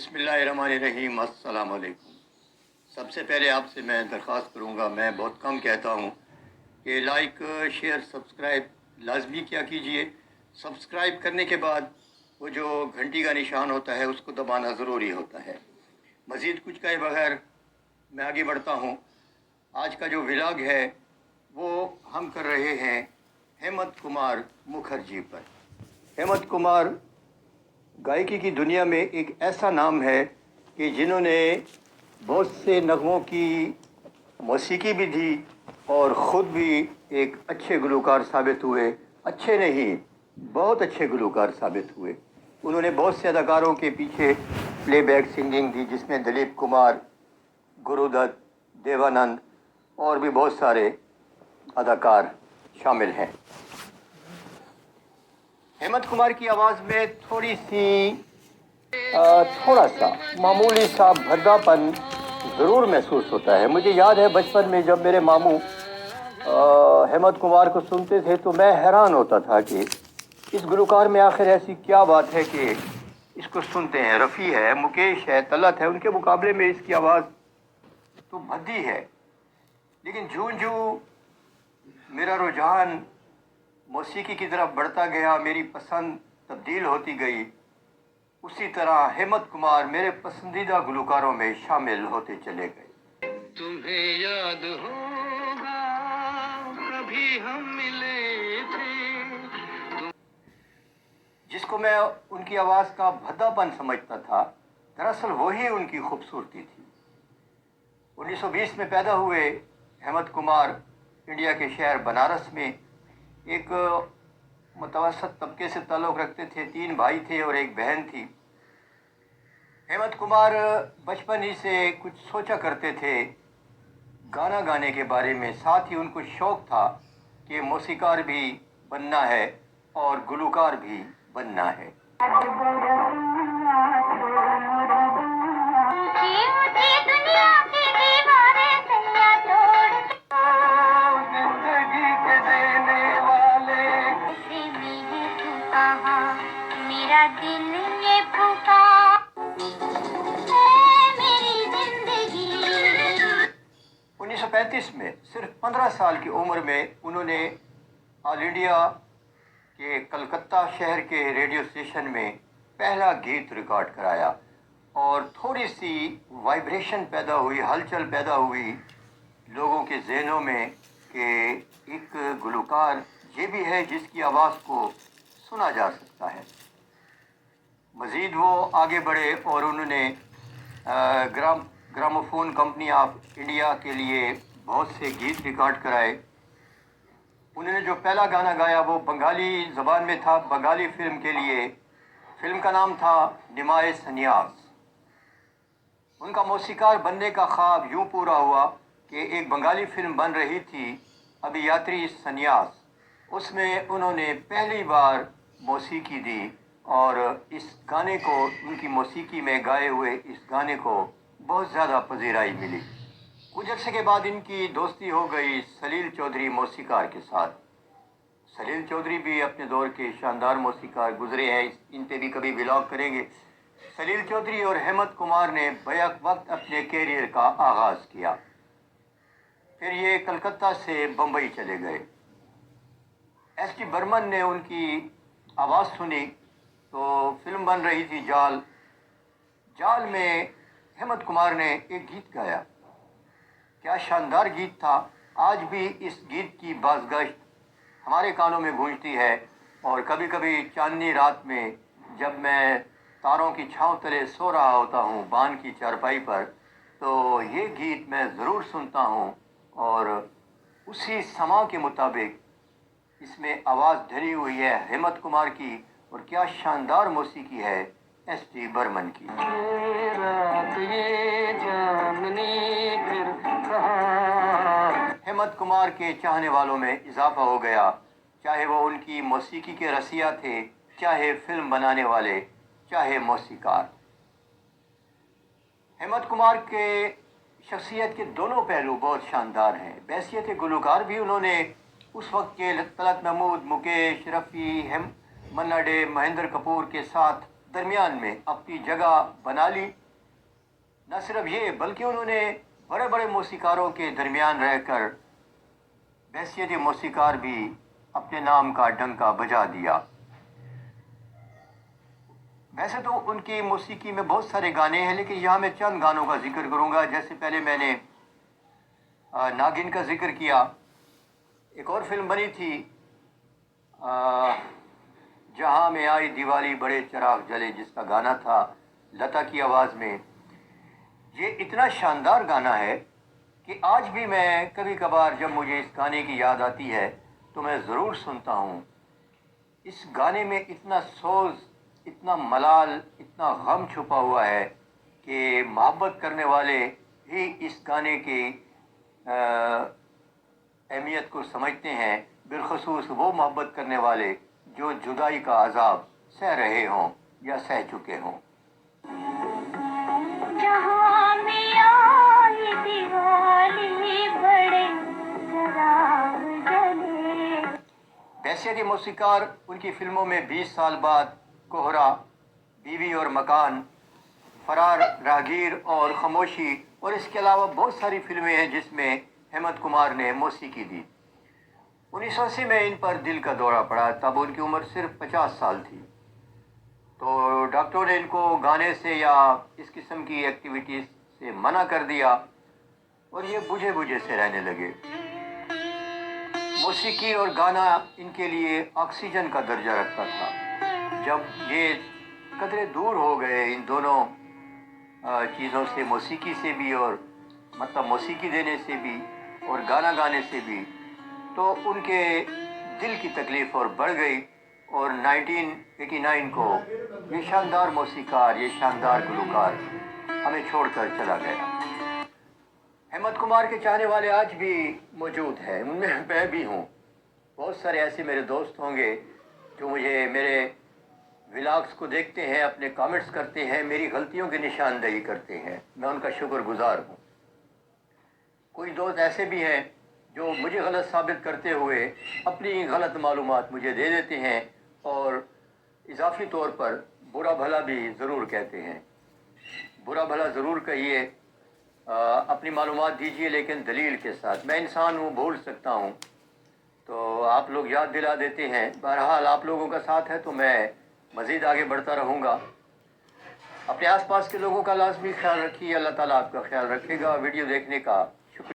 बिस्मिल्लाहिर्रहमानिर्रहीम। अस्सलाम वालेकुम। सबसे पहले आपसे मैं दरख्वास्त करूँगा, मैं बहुत कम कहता हूँ कि लाइक शेयर सब्सक्राइब लाजमी क्या कीजिए। सब्सक्राइब करने के बाद वो जो घंटी का निशान होता है उसको दबाना ज़रूरी होता है। मज़ीद कुछ कहे बगैर मैं आगे बढ़ता हूँ। आज का जो व्लॉग है वो हम कर रहे हैं हेमंत कुमार मुखर्जी पर। हेमंत कुमार गायकी की दुनिया में एक ऐसा नाम है कि जिन्होंने बहुत से नगमों की मौसीकी भी दी और ख़ुद भी एक अच्छे गुलकार साबित हुए। अच्छे नहीं, बहुत अच्छे गुलकार साबित हुए। उन्होंने बहुत से अदाकारों के पीछे प्लेबैक सिंगिंग दी, जिसमें दिलीप कुमार, गुरुदत्त, देवानंद और भी बहुत सारे अदाकार शामिल हैं। हेमंत कुमार की आवाज़ में थोड़ा सा मामूली सा भद्दापन ज़रूर महसूस होता है। मुझे याद है बचपन में जब मेरे मामू हेमंत कुमार को सुनते थे तो मैं हैरान होता था कि इस गुलकार में आखिर ऐसी क्या बात है कि इसको सुनते हैं। रफ़ी है, मुकेश है, तलत है, उनके मुकाबले में इसकी आवाज़ तो भद्दी है। लेकिन जूं मेरा रुझान मौसीकी की तरफ बढ़ता गया, मेरी पसंद तब्दील होती गई, उसी तरह हेमंत कुमार मेरे पसंदीदा गुलकारों में शामिल होते चले गए। तुम्हें याद होगा कभी हम मिले थे, जिसको मैं उनकी आवाज़ का भद्दापन समझता था, दरअसल वही उनकी खूबसूरती थी। 1920 में पैदा हुए हेमंत कुमार इंडिया के शहर बनारस में एक मुतवसत तबके से ताल्लुक़ रखते थे। 3 भाई थे और एक बहन थी। हेमंत कुमार बचपन ही से कुछ सोचा करते थे गाना गाने के बारे में। साथ ही उनको शौक़ था कि मौसीकार भी बनना है और गुलकार भी बनना है। मेरा दिल ये पुकार मेरी जिंदगी। 1935 में सिर्फ 15 साल की उम्र में उन्होंने ऑल इंडिया के कलकत्ता शहर के रेडियो स्टेशन में पहला गीत रिकॉर्ड कराया और थोड़ी सी वाइब्रेशन पैदा हुई, हलचल पैदा हुई लोगों के जहनों में कि एक गुलकार ये भी है जिसकी आवाज़ को सुना जा सकता है। मज़ीद वो आगे बढ़े और उन्होंने ग्रामोफोन कंपनी ऑफ इंडिया के लिए बहुत से गीत रिकॉर्ड कराए। उन्होंने जो पहला गाना गाया वो बंगाली ज़बान में था, बंगाली फिल्म के लिए। फिल्म का नाम था निमाए सन्यास। उनका मौसीकार बनने का ख्वाब यूँ पूरा हुआ कि एक बंगाली फिल्म बन रही थी अभियात्री सन्यास, उसमें उन्होंने पहली बार मौसीकी दी और इस गाने को, उनकी मौसीकी में गाए हुए इस गाने को बहुत ज़्यादा पजीराई मिली। कुछ अर्से के बाद इनकी दोस्ती हो गई सलील चौधरी मौसीकार के साथ। सलील चौधरी भी अपने दौर के शानदार मौसीकार गुजरे हैं, इन पे भी कभी व्लॉग करेंगे। सलील चौधरी और हेमंत कुमार ने बैक वक्त अपने कैरियर का आगाज़ किया। फिर ये कलकत्ता से बम्बई चले गए। एस.डी. बर्मन ने उनकी आवाज़ सुनी तो फिल्म बन रही थी जाल। जाल में हेमंत कुमार ने एक गीत गाया। क्या शानदार गीत था। आज भी इस गीत की बाज़गश्त हमारे कानों में गूंजती है और कभी कभी चांदनी रात में जब मैं तारों की छाँव तले सो रहा होता हूँ बान की चारपाई पर, तो ये गीत मैं ज़रूर सुनता हूँ और उसी समा के मुताबिक इसमें आवाज़ ढली हुई है हेमंत कुमार की और क्या शानदार मौसीकी है एस.डी. बर्मन की। हेमंत कुमार के चाहने वालों में इजाफा हो गया, चाहे वो उनकी मौसीकी के रसिया थे, चाहे फिल्म बनाने वाले, चाहे मौसीकार। हेमंत कुमार के शख्सियत के दोनों पहलू बहुत शानदार हैं। बैसियत गुलकार भी उन्होंने उस वक्त के तलत महमूद, मुकेश, रफ़ी, मन्ना डे, महेंद्र कपूर के साथ درمیان میں اپنی جگہ بنا لی۔ نہ صرف یہ بلکہ انہوں نے بڑے بڑے موسیقاروں کے درمیان رہ کر بحیثیت موسیقار بھی اپنے نام کا ڈنکا بجا دیا۔ ویسے تو ان کی موسیقی میں بہت سارے گانے ہیں، لیکن یہاں میں چند گانوں کا ذکر کروں گا۔ جیسے پہلے میں نے ناگن کا ذکر کیا، ایک اور فلم بنی تھی جہاں میں آئی دیوالی بڑے چراغ جلے، جس کا گانا تھا لتا کی آواز میں۔ یہ اتنا شاندار گانا ہے کہ آج بھی میں کبھی کبھار جب مجھے اس گانے کی یاد آتی ہے تو میں ضرور سنتا ہوں۔ اس گانے میں اتنا سوز، اتنا ملال، اتنا غم چھپا ہوا ہے کہ محبت کرنے والے ہی اس گانے کی اہمیت کو سمجھتے ہیں، بالخصوص وہ محبت کرنے والے جو جدائی کا عذاب سہ رہے ہوں یا سہ چکے ہوں۔ جہاں میں آئی دیوالی بڑے چراغ جلے۔ بحیثیت موسیقار ان کی فلموں میں 20 سال بعد کوہرا، بیوی اور مکان، فرار، راہگیر اور خاموشی، اور اس کے علاوہ بہت ساری فلمیں ہیں جس میں ہیمنت کمار نے موسیقی دی۔ 1980 میں ان پر دل کا دورہ پڑا، تب ان کی عمر صرف 50 سال تھی۔ تو ڈاکٹروں نے ان کو گانے سے یا اس قسم کی ایکٹیویٹیز سے منع کر دیا اور یہ بجھے بجھے سے رہنے لگے۔ موسیقی اور گانا ان کے لیے آکسیجن کا درجہ رکھتا تھا۔ جب یہ قدرے دور ہو گئے ان دونوں چیزوں سے، موسیقی سے بھی، اور مطلب موسیقی دینے سے بھی اور گانا گانے سے بھی، تو ان کے دل کی تکلیف اور بڑھ گئی، اور 1989 کو یہ شاندار موسیقار، یہ شاندار گلوکار ہمیں چھوڑ کر چلا گیا۔ ہیمنت کمار کے چاہنے والے آج بھی موجود ہیں، ان میں میں بھی ہوں۔ بہت سارے ایسے میرے دوست ہوں گے جو مجھے میرے ولاگز کو دیکھتے ہیں، اپنے کامنٹس کرتے ہیں، میری غلطیوں کی نشاندہی کرتے ہیں، میں ان کا شکر گزار ہوں۔ کوئی دوست ایسے بھی ہیں جو مجھے غلط ثابت کرتے ہوئے اپنی غلط معلومات مجھے دے دیتے ہیں، اور اضافی طور پر برا بھلا بھی ضرور کہتے ہیں۔ برا بھلا ضرور کہیے، اپنی معلومات دیجیے، لیکن دلیل کے ساتھ۔ میں انسان ہوں، بھول سکتا ہوں، تو آپ لوگ یاد دلا دیتے ہیں۔ بہرحال آپ لوگوں کا ساتھ ہے تو میں مزید آگے بڑھتا رہوں گا۔ اپنے آس پاس کے لوگوں کا لازمی خیال رکھیے، اللہ تعالیٰ آپ کا خیال رکھے گا۔ ویڈیو دیکھنے کا